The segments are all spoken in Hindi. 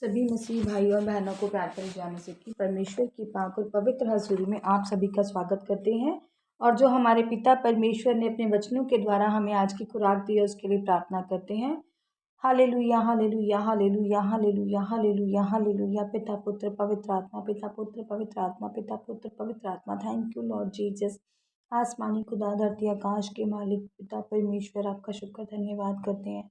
सभी मसीह भाई और बहनों को प्यार भरी जय मसीह की। परमेश्वर की पाक और पवित्र हजूरी में आप सभी का स्वागत करते हैं। और जो हमारे पिता परमेश्वर ने अपने वचनों के द्वारा हमें आज की खुराक दी है उसके लिए प्रार्थना करते हैं। Hallelujah hallelujah hallelujah hallelujah hallelujah hallelujah. पिता पुत्र पवित्र आत्मा, पिता पुत्र पवित्र आत्मा, पिता पुत्र पवित्र आत्मा। Thank you Lord Jesus. आसमानी खुदा, धरती आकाश के मालिक पिता परमेश्वर, आपका शुक्र धन्यवाद करते हैं।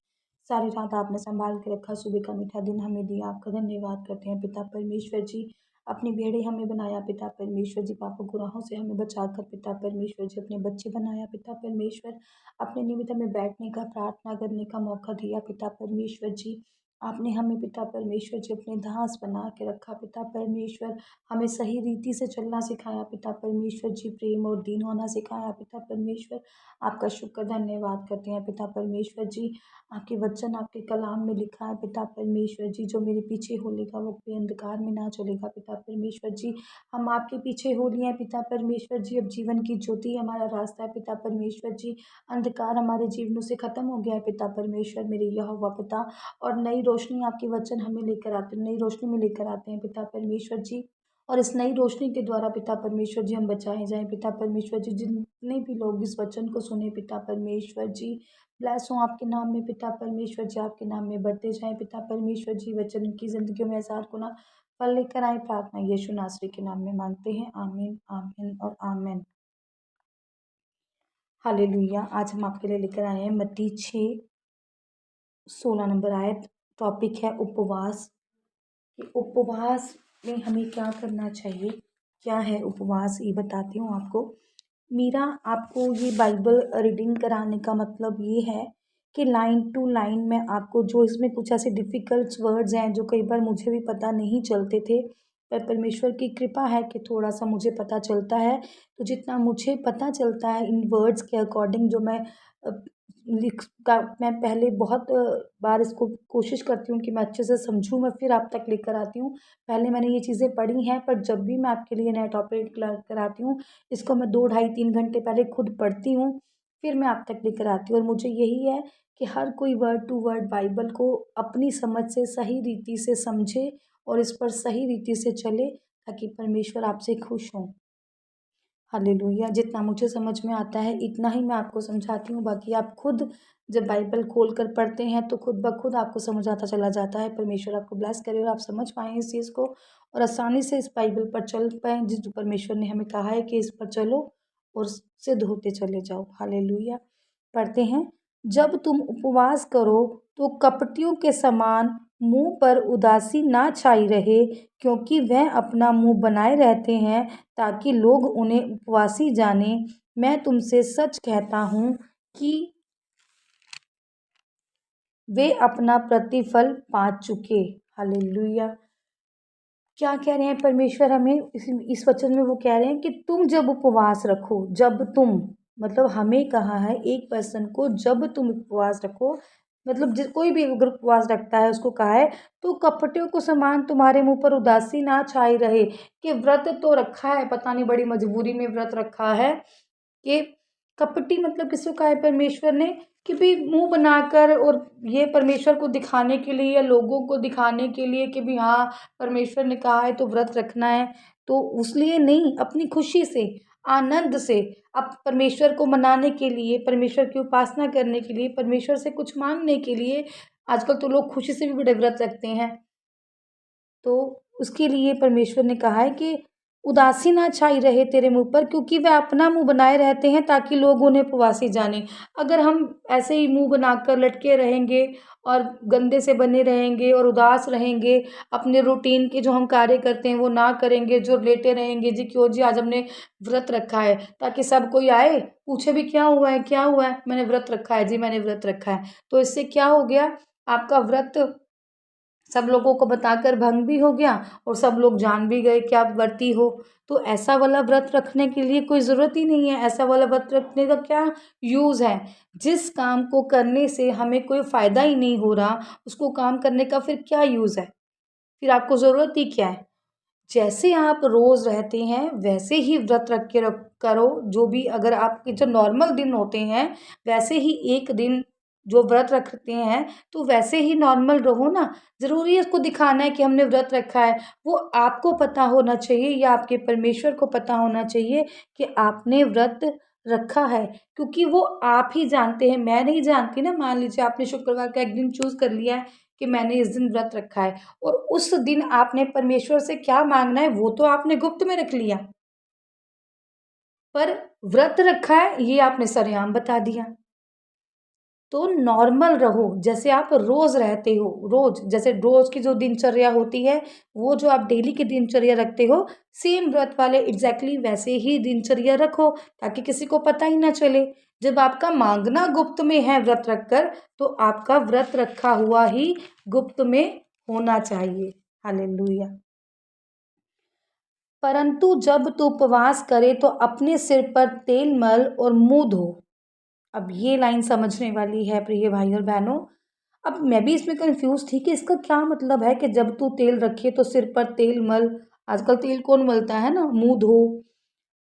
सारी रात आपने संभाल के रखा, सुबह का मीठा दिन हमें दिया, आपका धन्यवाद करते हैं पिता परमेश्वर जी। अपनी भेड़े हमें बनाया पिता परमेश्वर जी, पापों गुनाहों से हमें बचाकर पिता परमेश्वर जी अपने बच्चे बनाया पिता परमेश्वर। अपने निमित्त हमें बैठने का, प्रार्थना करने का मौका दिया पिता परमेश्वर जी। आपने हमें पिता परमेश्वर जी अपने दास बना के रखा पिता परमेश्वर। हमें सही रीति से चलना सिखाया पिता परमेश्वर जी, प्रेम और दीन होना सिखाया पिता परमेश्वर। आपका शुक्र धन्यवाद करते हैं पिता परमेश्वर जी। आपके वचन, आपके कलाम में लिखा है पिता परमेश्वर जी, जो मेरे पीछे होलेगा वो कोई अंधकार में ना चलेगा पिता परमेश्वर जी। हम आपके पीछे हो लिए हैं पिता परमेश्वर जी। अब जीवन की ज्योति हमारा रास्ता है पिता परमेश्वर जी। अंधकार हमारे जीवनों से खत्म हो गया है पिता परमेश्वर, मेरे यहोवा पिता। और नई रोशनी आपके वचन हमें लेकर आते हैं, नई रोशनी में लेकर आते हैं पिता परमेश्वर जी। और इस नई रोशनी के द्वारा पिता परमेश्वर जी हम बचाए जाएं पिता परमेश्वर जी। जितने भी लोग इस वचन को सुने पिता परमेश्वर जी, ब्लेस हो आपके नाम में पिता परमेश्वर जी, आपके नाम में बढ़ते जाएं पिता परमेश्वर जी। वचन की जिंदगियों में हजार गुना फल लेकर आए, प्रार्थना यीशु नासरी के नाम में मांगते हैं, आमीन आमीन और आमीन। हालेलुया। आज हम आपके लिए लेकर आए हैं मत्ती 6:16 नंबर आयत। टॉपिक है उपवास। कि उपवास में हमें क्या करना चाहिए, क्या है उपवास, ये बताती हूँ आपको। मेरा आपको ये बाइबल रीडिंग कराने का मतलब ये है कि लाइन टू लाइन में आपको, जो इसमें कुछ ऐसे डिफ़िकल्ट वर्ड्स हैं जो कई बार मुझे भी पता नहीं चलते थे, पर परमेश्वर की कृपा है कि थोड़ा सा मुझे पता चलता है। तो जितना मुझे पता चलता है इन वर्ड्स के अकॉर्डिंग, जो मैं अ, लिख का मैं पहले बहुत बार इसको कोशिश करती हूँ कि मैं अच्छे से समझूँ, मैं फिर आप तक लेकर आती हूँ। पहले मैंने ये चीज़ें पढ़ी हैं, पर जब भी मैं आपके लिए नया टॉपिक लेकर आती हूँ, इसको मैं 2 ढाई 3 घंटे पहले खुद पढ़ती हूँ, फिर मैं आप तक लेकर आती हूँ। और मुझे यही है कि हर कोई वर्ड टू वर्ड बाइबल को अपनी समझ से सही रीति से समझे और इस पर सही रीति से चले, ताकि परमेश्वर आपसे खुश हों। हालेलुया। जितना मुझे समझ में आता है इतना ही मैं आपको समझाती हूँ, बाकी आप खुद जब बाइबल खोल कर पढ़ते हैं तो खुद ब खुद आपको समझ आता चला जाता है। परमेश्वर आपको ब्लेस करे और आप समझ पाएँ इस चीज़ को और आसानी से इस बाइबल पर चल पाएँ, जिस जो परमेश्वर ने हमें कहा है कि इस पर चलो और सिद्ध होते चले जाओ। हालेलुया। पढ़ते हैं, जब तुम उपवास करो तो कपटियों के समान मुँह पर उदासी ना छाई रहे, क्योंकि वह अपना मुँह बनाए रहते हैं ताकि लोग उन्हें उपवासी जानें। मैं तुमसे सच कहता हूँ कि वे अपना प्रतिफल पा चुके। हालेलुया। क्या कह रहे हैं परमेश्वर हमें इस वचन में? वो कह रहे हैं कि तुम जब उपवास रखो, जब तुम, मतलब हमें कहा है एक पर्सन को, जब तुम उपवास रखो, मतलब कोई भी अगर उपवास रखता है उसको कहा है तो कपटियों को समान तुम्हारे मुंह पर उदासी ना छाई रहे। कि व्रत तो रखा है, पता नहीं बड़ी मजबूरी में व्रत रखा है। कि कपटी मतलब किसको कहा है परमेश्वर ने? कि भाई मुंह बनाकर, और ये परमेश्वर को दिखाने के लिए या लोगों को दिखाने के लिए कि भाई हाँ परमेश्वर ने कहा है तो व्रत रखना है, तो उसलिए नहीं, अपनी खुशी से, आनंद से, अब परमेश्वर को मनाने के लिए, परमेश्वर की उपासना करने के लिए, परमेश्वर से कुछ मांगने के लिए। आजकल तो लोग खुशी से भी बड़े व्रत रखते हैं, तो उसके लिए परमेश्वर ने कहा है कि उदासी ना छाई रहे तेरे मुँह पर, क्योंकि वह अपना मुँह बनाए रहते हैं ताकि लोग उन्हें उपवासी जानें। अगर हम ऐसे ही मुँह बनाकर लटके रहेंगे और गंदे से बने रहेंगे और उदास रहेंगे, अपने रूटीन के जो हम कार्य करते हैं वो ना करेंगे, जो लेटे रहेंगे जी, क्यों जी आज हमने व्रत रखा है, ताकि सब कोई आए पूछे भी क्या हुआ है, क्या हुआ है? मैंने व्रत रखा है जी, मैंने व्रत रखा है। तो इससे क्या हो गया? आपका व्रत सब लोगों को बताकर भंग भी हो गया और सब लोग जान भी गए कि आप व्रती हो। तो ऐसा वाला व्रत रखने के लिए कोई ज़रूरत ही नहीं है। ऐसा वाला व्रत रखने का क्या यूज़ है? जिस काम को करने से हमें कोई फ़ायदा ही नहीं हो रहा, उसको काम करने का फिर क्या यूज़ है? फिर आपको ज़रूरत ही क्या है? जैसे आप रोज़ रहते हैं वैसे ही व्रत रख के रख करो। जो भी, अगर आपके जो नॉर्मल दिन होते हैं वैसे ही एक दिन जो व्रत रखते हैं तो वैसे ही नॉर्मल रहो ना। ज़रूरी है उसको दिखाना है कि हमने व्रत रखा है। वो आपको पता होना चाहिए या आपके परमेश्वर को पता होना चाहिए कि आपने व्रत रखा है, क्योंकि वो आप ही जानते हैं, मैं नहीं जानती ना। मान लीजिए आपने शुक्रवार का एक दिन चूज़ कर लिया है कि मैंने इस दिन व्रत रखा है, और उस दिन आपने परमेश्वर से क्या मांगना है वो तो आपने गुप्त में रख लिया, पर व्रत रखा है ये आपने सरेआम बता दिया। तो नॉर्मल रहो, जैसे आप रोज रहते हो, रोज जैसे रोज की जो दिनचर्या होती है, वो जो आप डेली की दिनचर्या रखते हो, सेम व्रत वाले एग्जैक्टली वैसे ही दिनचर्या रखो, ताकि किसी को पता ही ना चले। जब आपका मांगना गुप्त में है व्रत रखकर, तो आपका व्रत रखा हुआ ही गुप्त में होना चाहिए। हालेलुया। परंतु जब तू उपवास करे तो अपने सिर पर तेल मल और मुंह धो। अब ये लाइन समझने वाली है प्रिय भाई और बहनों। अब मैं भी इसमें कंफ्यूज थी कि इसका क्या मतलब है कि जब तू तेल रखे तो सिर पर तेल मल। आजकल तेल कौन मलता है ना, मुंह धो।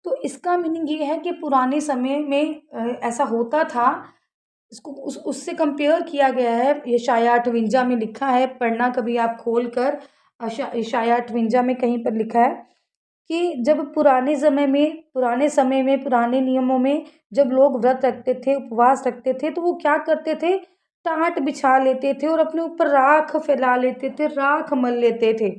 तो इसका मीनिंग ये है कि पुराने समय में ऐसा होता था। इसको उससे कंपेयर किया गया है। यशायाह 58 में लिखा है, पढ़ना कभी आप खोल कर। यशायाह 58 में कहीं पर लिखा है कि जब पुराने नियमों में जब लोग व्रत रखते थे, उपवास रखते थे, तो वो क्या करते थे, टाट बिछा लेते थे और अपने ऊपर राख फैला लेते थे, राख मल लेते थे,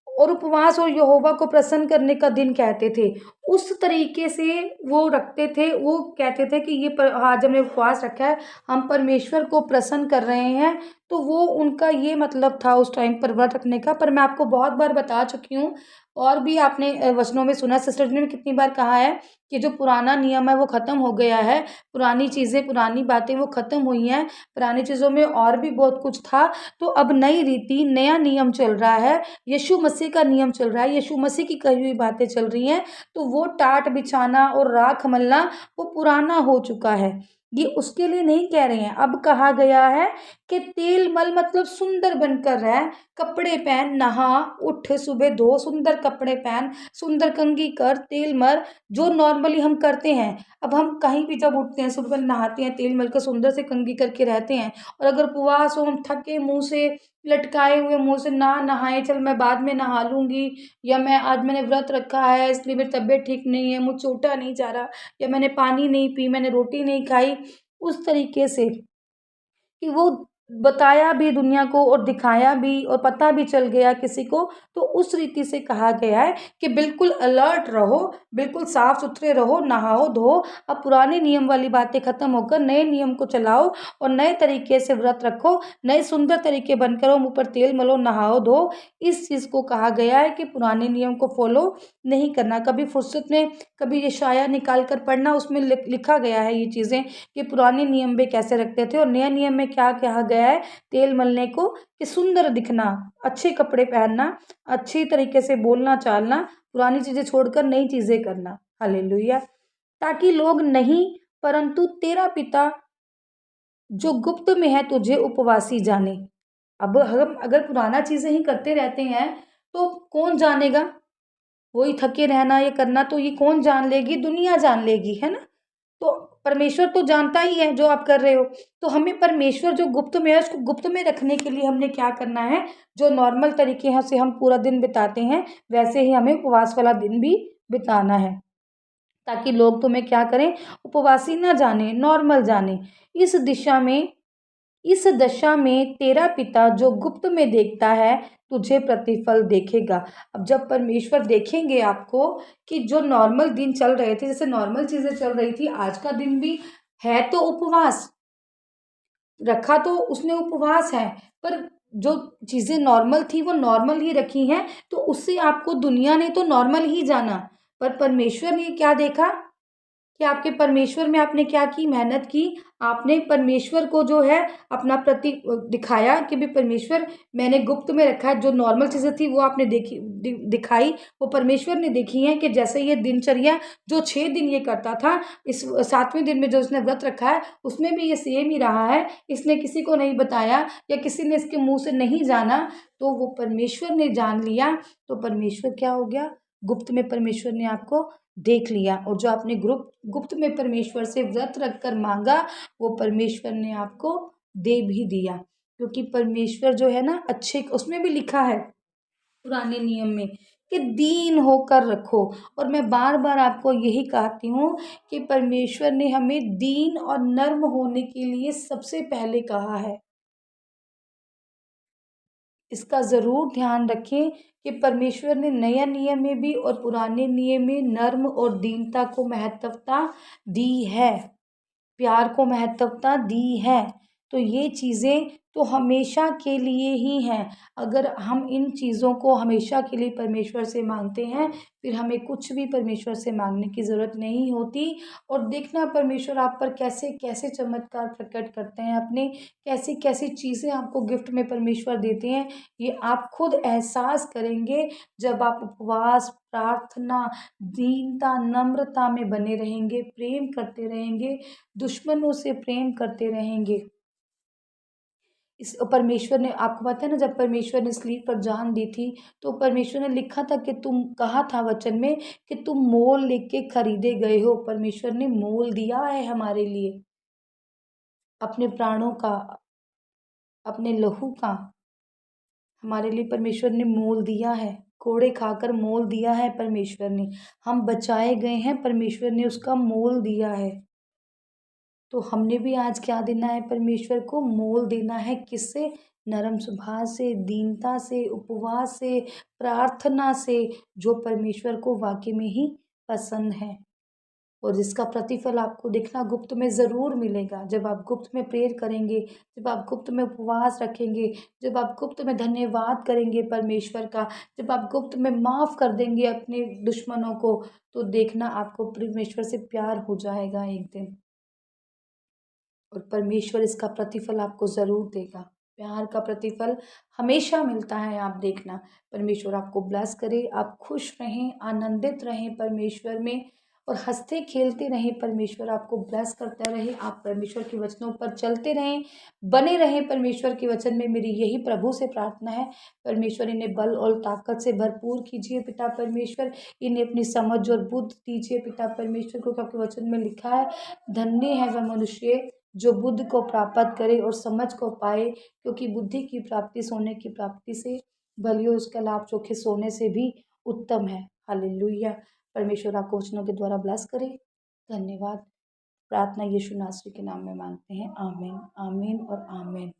और उपवास और यहोवा को प्रसन्न करने का दिन कहते थे। उस तरीके से वो रखते थे। वो कहते थे कि ये आज हमने उपवास रखा है, हम परमेश्वर को प्रसन्न कर रहे हैं। तो वो उनका ये मतलब था उस टाइम पर व्रत रखने का। पर मैं आपको बहुत बार बता चुकी हूँ, और भी आपने वचनों में सुना, सिस्टर जी ने कितनी बार कहा है कि जो पुराना नियम है वो ख़त्म हो गया है, पुरानी चीज़ें, पुरानी बातें वो ख़त्म हुई हैं, पुरानी चीज़ों में और भी बहुत कुछ था। तो अब नई रीति, नया नियम चल रहा है, यीशु मसीह का नियम चल रहा है, यीशु मसीह की कही हुई बातें चल रही हैं। तो वो टाट बिछाना और राख मलना वो पुराना हो चुका है। ये उसके लिए नहीं कह रहे हैं। अब कहा गया है कि तेल मल मतलब सुंदर बनकर रह, कपड़े पहन, नहा, उठ, सुबह धो, सुंदर कपड़े पहन, सुंदर कंघी कर, तेल मल, जो नॉर्मली हम करते हैं। अब हम कहीं भी जब उठते हैं, सुबह नहाते हैं, तेल मल कर सुंदर से कंघी करके रहते हैं, और अगर उपवास हो, हम थके मुंह से, लटकाए हुए मुंह से, ना नहाए, चल मैं बाद में नहा लूंगी, या मैं आज मैंने व्रत रखा है इसलिए मेरी तबीयत ठीक नहीं है, मुझे छोटा नहीं जा रहा, या मैंने पानी नहीं पी, मैंने रोटी नहीं खाई, उस तरीके से कि वो बताया भी दुनिया को और दिखाया भी और पता भी चल गया किसी को। तो उस रीति से कहा गया है कि बिल्कुल अलर्ट रहो, बिल्कुल साफ सुथरे रहो, नहाओ धो। अब पुराने नियम वाली बातें खत्म होकर नए नियम को चलाओ, और नए तरीके से व्रत रखो, नए सुंदर तरीके बनकर मुंह पर तेल मलो, नहाओ धो। इस चीज़ को कहा गया है कि पुराने नियम को फॉलो नहीं करना। कभी फुर्सत में कभी यशायाह निकाल कर पढ़ना, उसमें लिखा गया है ये चीज़ें कि पुराने नियम में कैसे रखते थे और नए नियम में क्या कहा गया है तेल मलने को, कि सुंदर दिखना, अच्छे कपड़े पहनना, अच्छी तरीके से बोलना चालना, पुरानी चीज़ें छोड़कर नई चीज़ें करना। हालेलुया। ताकि लोग नहीं, परंतु तेरा पिता जो गुप्त में है तुझे उपवासी जाने। अब हम अगर पुराना चीज़ें ही करते रहते हैं तो कौन जानेगा। वही थके रहना ये करना, तो ये कौन जान लेगी, दुनिया जान लेगी, है ना। तो परमेश्वर तो जानता ही है जो आप कर रहे हो। तो हमें परमेश्वर जो गुप्त में है उसको गुप्त में रखने के लिए हमने क्या करना है, जो नॉर्मल तरीके हैं से हम पूरा दिन बिताते हैं, वैसे ही हमें उपवास वाला दिन भी बिताना है, ताकि लोग तुम्हें क्या करें, उपवासी ना जाने, नॉर्मल जाने। इस दिशा में इस दशा में तेरा पिता जो गुप्त में देखता है तुझे प्रतिफल देखेगा। अब जब परमेश्वर देखेंगे आपको कि जो नॉर्मल दिन चल रहे थे, जैसे नॉर्मल चीजें चल रही थी, आज का दिन भी है तो उपवास रखा, तो उसने उपवास है, पर जो चीजें नॉर्मल थी वो नॉर्मल ही रखी हैं। तो उससे आपको दुनिया ने तो नॉर्मल ही जाना, पर परमेश्वर ने क्या देखा कि आपके परमेश्वर में आपने क्या की, मेहनत की। आपने परमेश्वर को जो है अपना प्रति दिखाया कि भी परमेश्वर मैंने गुप्त में रखा है। जो नॉर्मल चीज़ें थी वो आपने देखी, दिखाई, वो परमेश्वर ने देखी है कि जैसे ये दिनचर्या जो 6 दिन ये करता था, इस 7वें दिन में जो उसने व्रत रखा है उसमें भी ये सेम ही रहा है। इसने किसी को नहीं बताया या किसी ने इसके मुंह से नहीं जाना, तो वो परमेश्वर ने जान लिया। तो परमेश्वर क्या हो गया, गुप्त में परमेश्वर ने आपको देख लिया, और जो आपने गुप्त में परमेश्वर से व्रत रख कर मांगा, वो परमेश्वर ने आपको दे भी दिया। क्योंकि परमेश्वर जो है ना, अच्छे, उसमें भी लिखा है पुराने नियम में कि दीन होकर रखो। और मैं बार बार आपको यही कहती हूँ कि परमेश्वर ने हमें दीन और नर्म होने के लिए सबसे पहले कहा है। इसका ज़रूर ध्यान रखें कि परमेश्वर ने नया नियम में भी और पुराने नियम में नर्म और दीनता को महत्वता दी है, प्यार को महत्वता दी है। तो ये चीज़ें तो हमेशा के लिए ही हैं। अगर हम इन चीज़ों को हमेशा के लिए परमेश्वर से मांगते हैं, फिर हमें कुछ भी परमेश्वर से मांगने की ज़रूरत नहीं होती। और देखना परमेश्वर आप पर कैसे कैसे चमत्कार प्रकट करते हैं, अपने कैसी कैसी चीज़ें आपको गिफ्ट में परमेश्वर देते हैं, ये आप खुद एहसास करेंगे जब आप उपवास, प्रार्थना, दीनता, नम्रता में बने रहेंगे, प्रेम करते रहेंगे, दुश्मनों से प्रेम करते रहेंगे। इस परमेश्वर ने, आपको पता है ना, जब परमेश्वर ने स्लीप पर जान दी थी, तो परमेश्वर ने लिखा था कि तुम, कहा था वचन में कि तुम मोल लेके खरीदे गए हो। परमेश्वर ने मोल दिया है हमारे लिए, अपने प्राणों का, अपने लहू का, हमारे लिए परमेश्वर ने मोल दिया है। कोड़े खाकर मोल दिया है परमेश्वर ने। हम बचाए गए हैं, परमेश्वर ने उसका मोल दिया है। तो हमने भी आज क्या देना है परमेश्वर को? मोल देना है। किससे? नरम स्वभाव से, दीनता से, उपवास से, प्रार्थना से, जो परमेश्वर को वाकई में ही पसंद है। और जिसका प्रतिफल आपको देखना गुप्त में ज़रूर मिलेगा। जब आप गुप्त में प्रेयर करेंगे, जब आप गुप्त में उपवास रखेंगे, जब आप गुप्त में धन्यवाद करेंगे परमेश्वर का, जब आप गुप्त में माफ़ कर देंगे अपने दुश्मनों को, तो देखना आपको परमेश्वर से प्यार हो जाएगा एक दिन। और परमेश्वर इसका प्रतिफल आपको ज़रूर देगा। प्यार का प्रतिफल हमेशा मिलता है, आप देखना। परमेश्वर आपको ब्लेस करे, आप खुश रहें, आनंदित रहें परमेश्वर में, और हँसते खेलते रहें। परमेश्वर आपको ब्लेस करता रहे, आप परमेश्वर के वचनों पर चलते रहें, बने रहें परमेश्वर के वचन में। मेरी यही प्रभु से प्रार्थना है। परमेश्वर इन्हें बल और ताकत से भरपूर कीजिए पिता परमेश्वर। इन्हें अपनी समझ और बुद्धि दीजिए पिता परमेश्वर को, क्योंकि वचन में लिखा है, धन्य है वह मनुष्य जो बुद्धि को प्राप्त करे और समझ को पाए, क्योंकि बुद्धि की प्राप्ति सोने की प्राप्ति से भली, उसका लाभ चोखे सोने से भी उत्तम है। हालेलुया। परमेश्वर आपको वचनों के द्वारा ब्लेस करे। धन्यवाद। प्रार्थना यीशु नासरी के नाम में मांगते हैं। आमीन, आमीन और आमीन।